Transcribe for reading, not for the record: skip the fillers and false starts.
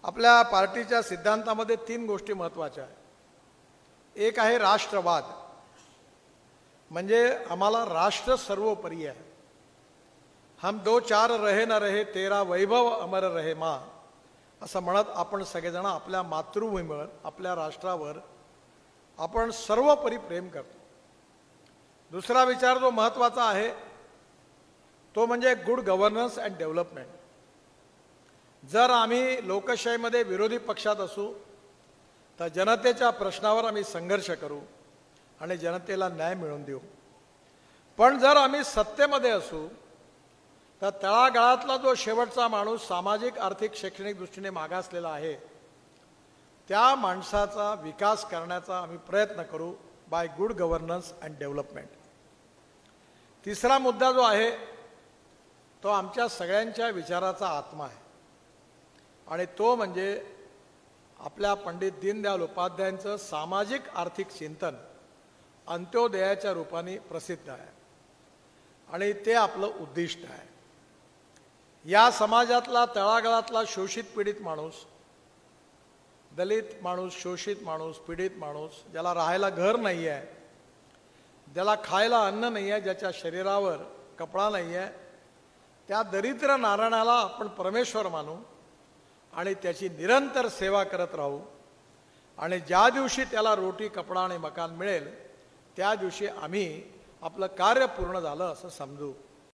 आपल्या पार्टीच्या सिद्धांतामध्ये 3 गोष्टी महत्त्वाच्या आहेत. एक आहे राष्ट्रवाद, म्हणजे आम्हाला राष्ट्र सर्वोपरी आहे. हम दो चार रहे न रहे तेरा वैभव अमर रहे मा, असं म्हणत आपण सगळेजण आपल्या मातृभूमीवर, आपल्या राष्ट्रावर आपण सर्वोपरी प्रेम करतो. दुसरा विचार जो महत्त्वाचा आहे तो म्हणजे गुड गव्हर्नन्स अँड डेव्हलपमेंट. जर आम्ही लोकशाहीमध्ये विरोधी पक्षात असू तर जनतेच्या प्रश्नावर आम्ही संघर्ष करू आणि जनतेला न्याय मिळवून देऊ. पण जर आम्ही सत्तेमध्ये असू तर तळागाळातला जो शेवटचा माणूस सामाजिक, आर्थिक, शैक्षणिक दृष्टीने मागासलेला आहे त्या माणसाचा विकास करण्याचा आम्ही प्रयत्न करू by good governance and development. तिसरा मुद्दा जो आहे तो आमच्या सगळ्यांच्या विचाराचा आत्मा आहे आणि तो म्हणजे आपल्या पंडित दीनदयाल उपाध्यायांचं सामाजिक आर्थिक चिंतन अंत्योदयाच्या रूपाने प्रसिद्ध आहे आणि ते आपलं उद्दिष्ट आहे. या समाजातला तळागाळातला शोषित पीडित माणूस, दलित माणूस, शोषित माणूस, पीडित माणूस, ज्याला राहायला घर नाही आहे, ज्याला खायला अन्न नाही आहे, ज्याच्या शरीरावर कपडा नाही आहे, त्या दरिद्र नारायणाला आपण परमेश्वर मानू आणि त्याची निरंतर सेवा करत राहू आणि ज्या दिवशी त्याला रोटी, कपडा आणि मकान मिळेल त्या दिवशी आम्ही आपलं कार्य पूर्ण झालं असं समजू.